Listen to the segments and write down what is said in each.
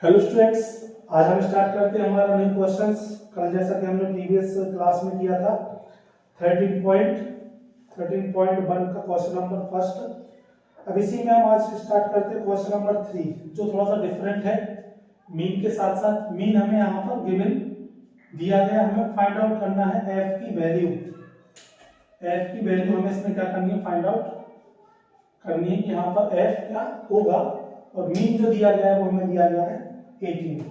Hello students, आज हम start करते हैं हमारा न्यू क्वेश्चंस। कल जैसा कि हमने प्रीवियस क्लास में किया था 13.1 का क्वेश्चन नंबर फर्स्ट। अब इसी में हम आज स्टार्ट करते हैं क्वेश्चन नंबर 3, जो थोड़ा सा डिफरेंट है। मीन के साथ साथ मीन हमें यहाँ पर गिवन दिया गया, हमें फाइंड आउट करना है एफ की वैल्यू। एफ की वैल्यू हमें इसमें क्या करनी है, फाइंड आउट करनी है कि यहाँ पर एफ क्या होगा। और मीन जो दिया गया है वो हमें दिया गया है 18।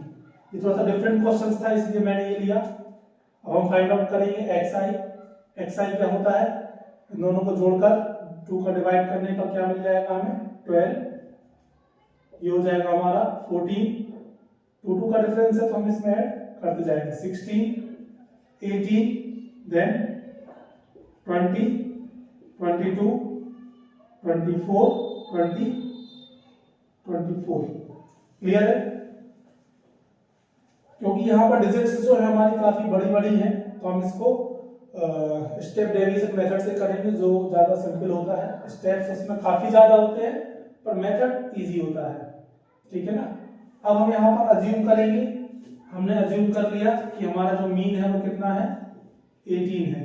ये थोड़ा सा डिफरेंट क्वेश्चन था, इसलिए मैंने ये लिया। अब हम फाइंड आउट करेंगे एक्सआई। एक्सआई क्या होता है, इन दोनों को जोड़कर 2 का डिवाइड करने पर क्या मिल जाएगा हमें 12। ये हो जाएगा हमारा 14। 2 का डिफरेंस है तो हम इसमें ऐड करते जाएंगे 16, 18, देन 20, 22, 24, 20, 24। क्लियर है? क्योंकि यहाँ पर डिजिट्स जो है हमारी काफी बड़ी बड़ी हैं, तो हम इसको स्टेप डेविएशन मेथड से करेंगे, जो ज्यादा सिंपल होता है। स्टेप्स उसमें काफी ज्यादा होते हैं पर मेथड इजी होता है। ठीक है ना? अब हम यहाँ पर अज्यूम करेंगे। हमने अज्यूम कर लिया कि हमारा जो मीन है वो कितना है, 18 है।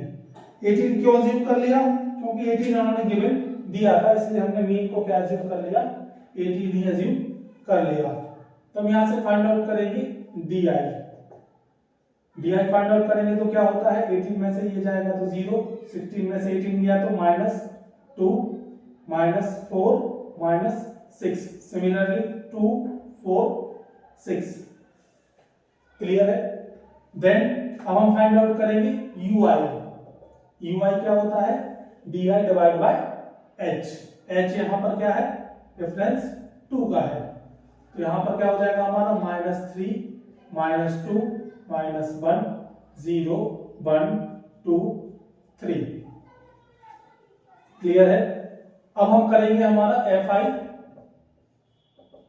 18 क्यों अज्यूम कर लिया? क्योंकि 18 उन्होंने गिवन दिया था, इसलिए हमने मीन को क्या अज्यूम कर लिया, 18 ही अज्यूम कर लिया। तो हम यहाँ से फाइंड आउट करेंगे D I. D I find out करेंगे तो क्या होता है, 18 में से ये जाएगा तो 0, 16 में से 18 गया तो -2, -4, -6। सिमिलरली 2, 4, 6। क्लियर है? देन अब हम फाइंड आउट करेंगे यू आई। यू आई क्या होता है, D I divide by H. H यहाँ पर क्या है, डिफरेंस 2 का है, तो यहाँ पर क्या हो जाएगा हमारा -3, -2, -1, 0, 1, 2, 3। क्लियर है? अब हम करेंगे हमारा F I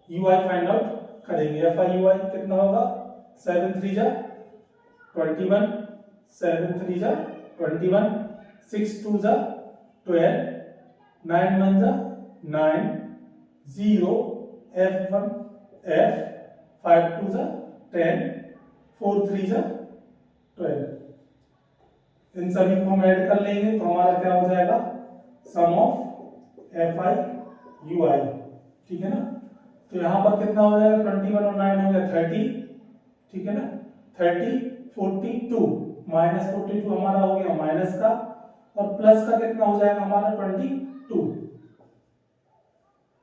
U I find out करेंगे। एफ आई यू आई कितना होगा, 7 3 जा 21, 7 3 जा 21, 6 2 जा 12, 9 1 जा 9, 0 F1 F, 5 2 जा 10, 4 3 जा 12। इन सभी को हम ऐड कर लेंगे तो हमारा क्या हो जाएगा, सम ऑफ एफ आई यू आई। ठीक है ना? तो यहां पर कितना हो जाएगा, 21 और 9 हो गया 30। ठीक है ना? 30, 42, -42 हमारा हो गया माइनस का, और प्लस का कितना हो जाएगा हमारा 22।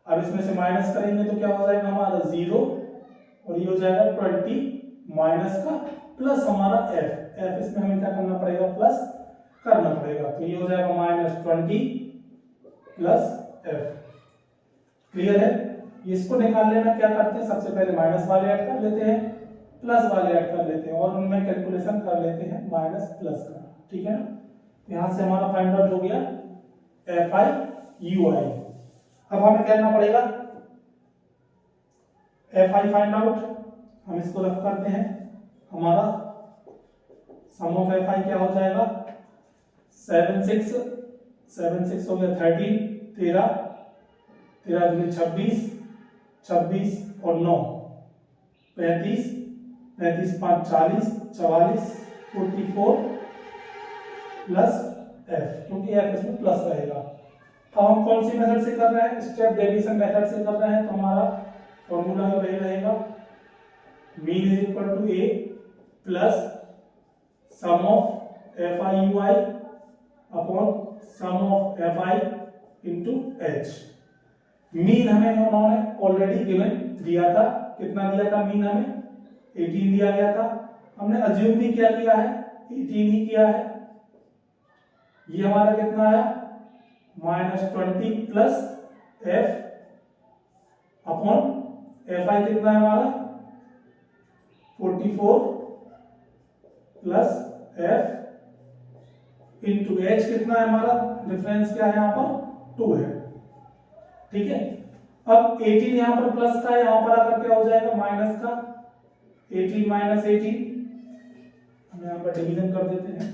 अब इसमें से माइनस करेंगे तो क्या हो जाएगा हमारा 0, और ये हो जाएगा 20 माइनस का प्लस हमारा f। इसमें हमें क्या करना पड़ेगा, प्लस करना पड़ेगा, तो ये हो जाएगा -20 प्लस f। क्लियर है? इसको निकालने में क्या करते हैं, सबसे पहले माइनस वाले ऐड कर लेते हैं, प्लस वाले ऐड कर लेते हैं, और उनमें कैलकुलेशन कर लेते हैं माइनस प्लस का। ठीक है ना? यहां से हमारा फाइंड आउट हो गया एफ आई यू आई। अब हमें करना पड़ेगा एफ आई फाइंड आउट। हम इसको रफ करते हैं। हमारा सम ऑफ एफ आई क्या हो जाएगा, 7 6 हो गया 13, 13 दूनी 26, 26 और 9 35, 35 5 40, 44, 44 प्लस एफ, क्योंकि एफ इसमें प्लस रहेगा। अब हम कौन सी मेथड से कर रहे हैं, स्टेप डेविएशन मेथड से कर रहे हैं, तो हमारा फॉर्मूला वही रहेगा, mean is equal to A plus sum of F I U I upon sum of F I into H. Mean हमें उन्होंने ऑलरेडी गिवन दिया था, कितना दिया था मीन हमें, 18 दिया गया था। हमने अज्यूम भी क्या किया है, 18 ही किया है। ये हमारा कितना आया, -20 plus F upon F I कितना है हमारा 44 प्लस एफ इंटू एच कितना है हमारा, डिफरेंस क्या है यहाँ पर 2 है। ठीक है? अब 18 यहां पर प्लस का है, यहां पर आकर क्या हो जाएगा माइनस का, 18 माइनस 18, हम यहां पर डिवीजन कर देते हैं।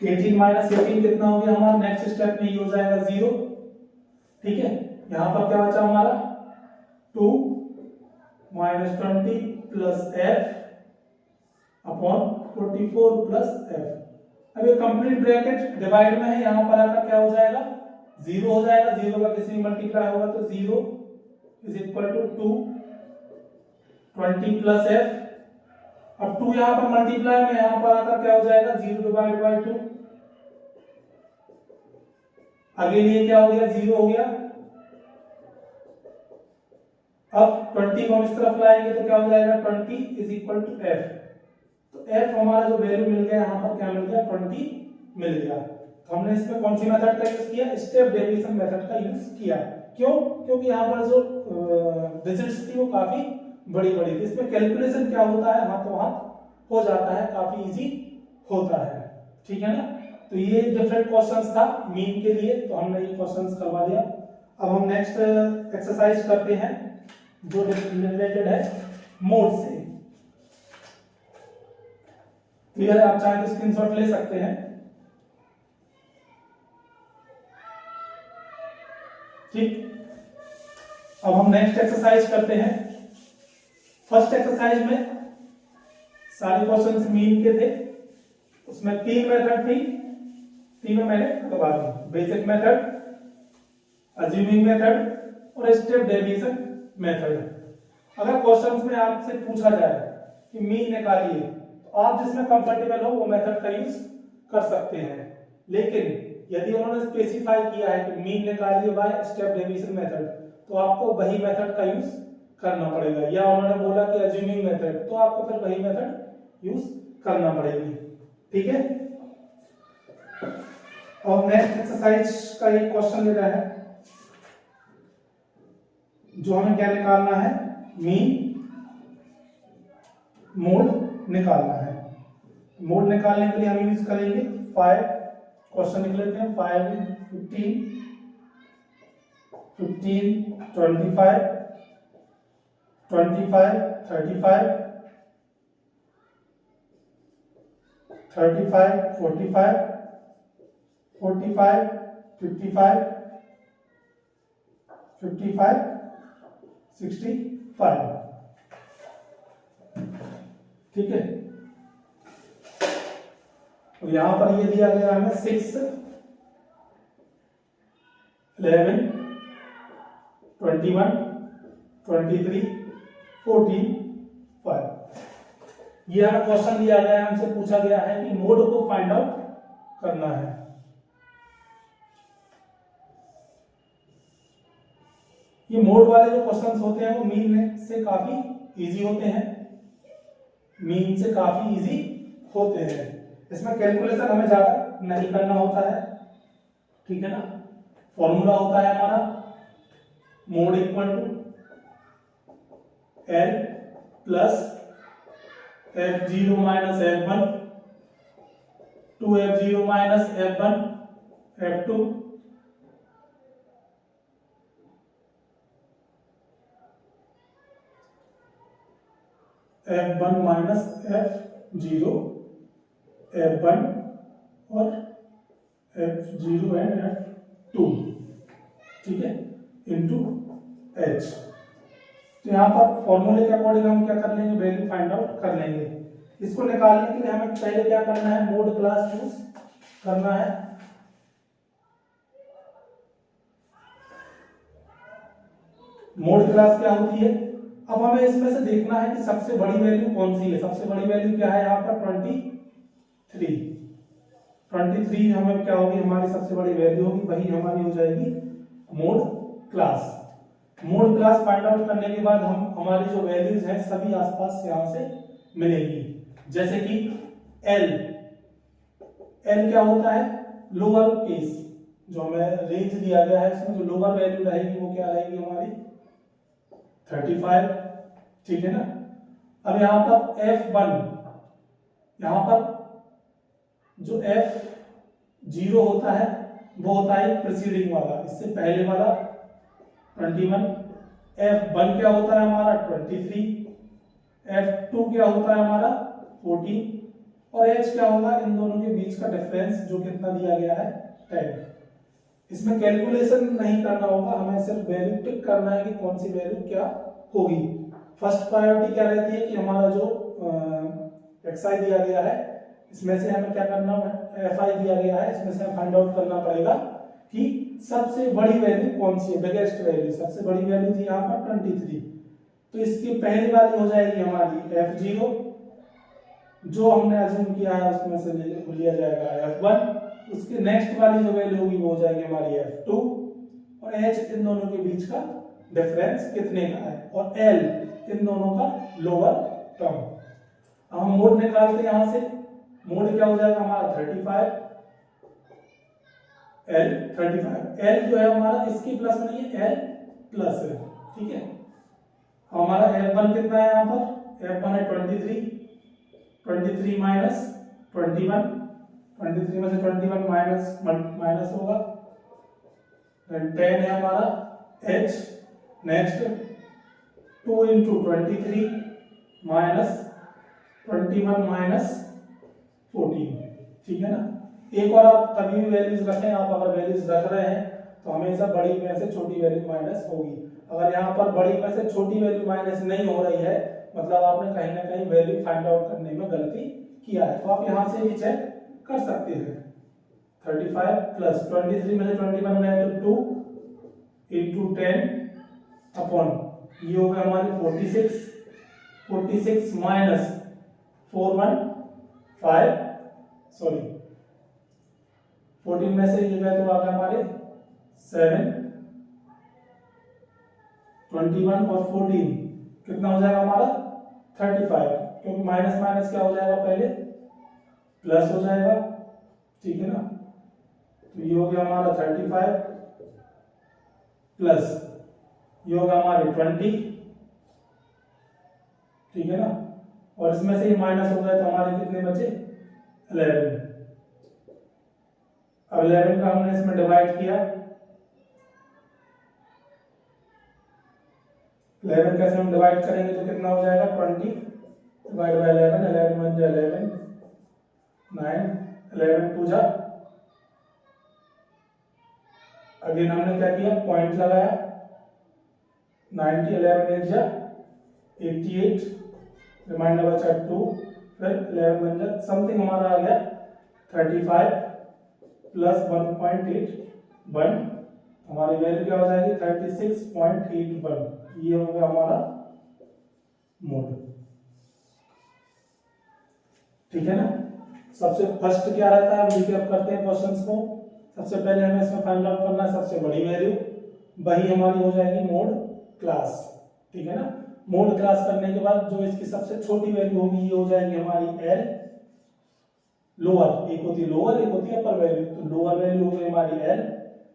18 माइनस 18 कितना हो गया हमारा, नेक्स्ट स्टेप में ये हो जाएगा 0। ठीक है? यहां पर क्या बचा हमारा 2 minus 20 plus F upon 44 plus F. अब ये कंप्लीट ब्रैकेट डिवाइड में है, यहां पर आकर क्या हो जाएगा 0 हो जाएगा, 0 का किसी में मल्टीप्लाई होगा तो 0 is equal to 2 20 plus F. अब 2 यहां पर मल्टीप्लाई में, यहां पर आकर क्या हो जाएगा 0 डिवाइड बाय 2। अगेन ये क्या हो गया 0 हो गया। अब 20 को हम इस तरफ लाएंगे तो क्या हो जाएगा 20 इज इक्वल टू एफ। तो एफ हमारा जो वैल्यू मिल गया यहां पर क्या मिल गया 20 मिल गया। तो हमने इसमें कौन सी मेथड का यूज किया, स्टेप डेविएशन मेथड का यूज किया। क्यों, क्योंकि यहां पर जो डिजिट्स थी वो काफी बड़ी बड़ी थी, इसमें कैलकुलेशन क्या होता है हाथों हाथ हो जाता है, काफी इजी होता है। ठीक है ना। तो ये डिफरेंट क्वेश्चंस था मीन के लिए, तो हमने ये क्वेश्चंस करवा दिया। अब हम नेक्स्ट एक्सरसाइज करते हैं जो रिलेटेड है मोड से। क्लियर है, आप चाहे तो स्क्रीनशॉट ले सकते हैं। ठीक, अब हम नेक्स्ट एक्सरसाइज करते हैं। फर्स्ट एक्सरसाइज में सारे क्वेश्चंस मीन के थे, उसमें 3 मेथड थी, तीनों मैंने करवा दी। बेसिक मेथड, अज्यूमिंग मेथड और स्टेप डेविएशन मेथड। अगर क्वेश्चंस में आपसे पूछा जाए कि मीन निकालिए तो आप जिसमें कंफर्टेबल हो वो मेथड का यूज कर सकते हैं, लेकिन यदि उन्होंने स्पेसिफाई किया है कि मीन निकालिए बाय स्टेप डेविएशन मेथड तो आपको वही मेथड का यूज करना पड़ेगा, या उन्होंने बोला कि अज्यूमिंग मेथड तो आपको फिर वही मेथड यूज करना पड़ेगी। ठीक है। और नेक्स्ट एक्सरसाइज का एक क्वेश्चन ले रहा है जो हमें क्या निकालना है, मीन मोड निकालना है। मोड निकालने के लिए हम यूज करेंगे 5 क्वेश्चन लिख लेते हैं। 5 15 15 25 25 35 35 45 45 55 55 65। ठीक है। तो यहां पर ये दिया गया हमें 6 11 21 23 14 5। ये हमें क्वेश्चन दिया गया है, हमसे पूछा गया है कि मोड को फाइंड आउट करना है। ये मोड वाले जो क्वेश्चंस होते हैं वो मीन से काफी इजी होते हैं, मीन से काफी इजी होते हैं। इसमें कैलकुलेशन हमें ज्यादा नहीं करना होता है। ठीक है ना। फॉर्मूला होता है हमारा mode equal to L plus F0 minus F1 2F0 minus F1 F2 F1 minus F0 F1 और F0 एंड F2। ठीक है, इनटू H। तो यहाँ पर फॉर्मूले के अकॉर्डिंग हम क्या कर लेंगे, वैल्यू फाइंड आउट कर लेंगे। इसको निकालने के लिए हमें पहले क्या करना है, मोड क्लास चूज करना है। मोड क्लास क्या होती है, अब हमें इसमें से देखना है कि सबसे बड़ी वैल्यू कौन सी है। सबसे बड़ी वैल्यू क्या है यहाँ पर 23 हमें क्या होगी, हमारी सबसे बड़ी वैल्यू होगी, वही हमारी हो जाएगी mode class. Mode class find out करने के बाद हम हमारी जो वैल्यूज हैं सभी आसपास यहां से मिलेंगी। जैसे कि एल क्या होता है, लोअर केस, जो हमें रेंज दिया गया है इसमें जो लोअर वैल्यू रहेगी वो क्या रहेगी हमारी 35। ठीक है ना। अब यहां पर F1, यहां पर जो F0 होता है वो होता है प्रीसीडिंग वाला, इससे पहले वाला 21। F1 क्या होता है हमारा 23, F2 क्या होता है हमारा 14 और H क्या होगा, इन दोनों के बीच का डिफरेंस जो कितना दिया गया है 10। इसमें कैलकुलेशन नहीं करना होगा, हमें सिर्फ वैल्यू टिक करना है कि कौन सी वैल्यू क्या होगी। फर्स्ट प्रायोरिटी क्या रहती है कि हमारा जो xi दिया गया है इसमें से हमें क्या करना है, fi दिया गया है इसमें से हमें फाइंड आउट करना पड़ेगा कि सबसे बड़ी वैल्यू कौन सी है, बिगेस्ट वैल्यू। सबसे बड़ी वैल्यू थी यहाँ पर 23, तो इसकी पहली वाली हो जाएगी हमारी f0, जो हमने अज्यूम किया है उसमें से लिया जाएगा f1। उसके नेक्स्ट वाली जो वैल्यू होगी वो हो जाएगी हमारी f2, और h इन दोनों के बीच का डिफरेंस कितने का है, और l इन दोनों का लोअर टर्म। अब हम मोड निकालते हैं यहां से, मोड क्या हो जाएगा हमारा 35, l 35, l जो है हमारा इसकी प्लस में नहीं है, l प्लस है, ठीक है। हमारा f1 कितना है यहाँ पर, f1 है 23, 23 माइनस 21, 23 में से 21 माइनस होगा, 10 है हमारा h। Next 2 into 23 minus 21 minus 14, ठीक है ना। एक और आप कभी भी वैल्यूज रखें, आप अगर वैल्यूज रख रहे हैं तो हमेशा बड़ी में से छोटी वैल्यू माइनस होगी। अगर यहाँ पर बड़ी में से छोटी वैल्यू माइनस नहीं हो रही है, मतलब आपने कहीं ना कहीं वैल्यू फाइंड आउट करने में गलती किया है, तो आप यहाँ से भी चेक कर सकते हैं। 35 प्लस 23 में से 21 गए तो 2 इंटू 10 अपॉन ये हो गया हमारी 46, 46 माइनस 415, सॉरी 14 में से ये गए तो आ गया हमारे 7, 21 और 14 कितना हो जाएगा हमारा 35, क्योंकि माइनस माइनस क्या हो जाएगा पहले प्लस हो जाएगा, ठीक है ना। तो ये हो गया हमारा 35 प्लस ये होगा हमारे 20, ठीक है ना, और इसमें से ये माइनस हो गया तो हमारे कितने बचे 11। अब 11 का हमने इसमें डिवाइड किया, 11 कैसे हम डिवाइड करेंगे तो कितना हो जाएगा 20 डिवाइड बाय 11, 11 1 जा 11, 9, 11 2 जा, अगेन हमने क्या किया पॉइंट लगाया, 90, 11 1 जा 88, रिमाइंडर बचा 2, फिर 11 1 जा समथिंग हमारा आ गया 35 प्लस 1.81, हमारी वैल्यू क्या हो जाएगी 36.81। ये हो गया हमारा मोड, ठीक है ना। सबसे फर्स्ट क्या रहता है, हम रिकैप करते हैं क्वेश्चंस को। सबसे पहले हमें इसमें फाइंड आउट करना है सबसे बड़ी वैल्यू, वही हमारी हो जाएगी मोड क्लास, ठीक है ना। मोड क्लास करने के बाद जो इसकी सबसे छोटी वैल्यू होगी ये हो जाएगी हमारी एल लोअर, एक होती है लोअर एक होती है अपर वैल्यू, तो लोअर वैल्यू हो गई हमारी एल,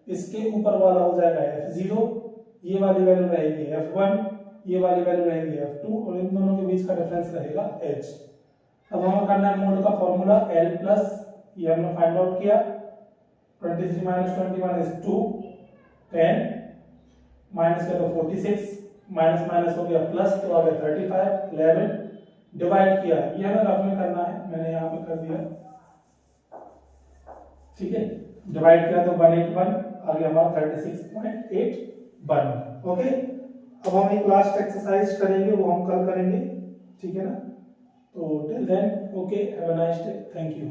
इसके ऊपर वाला हो जाएगा f0, ये वाली वैल्यू रहेगी f1, ये वाली वैल्यू रहेगी f2, और इन दोनों के बीच का डिफरेंस रहेगा h। अब हमें करना है मोड का फॉर्मूला l प्लस, ये हमने फाइंड आउट किया 23 माइनस 21 इज 2, 10 माइनस किया तो 46, माइनस माइनस हो गया प्लस तो आ गया 35, 11 डिवाइड किया, ये हमें रफ में करना है, मैंने यहाँ पे कर दिया, ठीक है। डिवाइड किया तो 181 आ गया हमारा 36.81, ओके। अब हम एक लास्ट एक्सरसाइज करेंगे, वो हम कल करेंगे, ठीक है ना। तो till then okay, have a nice day, thank you.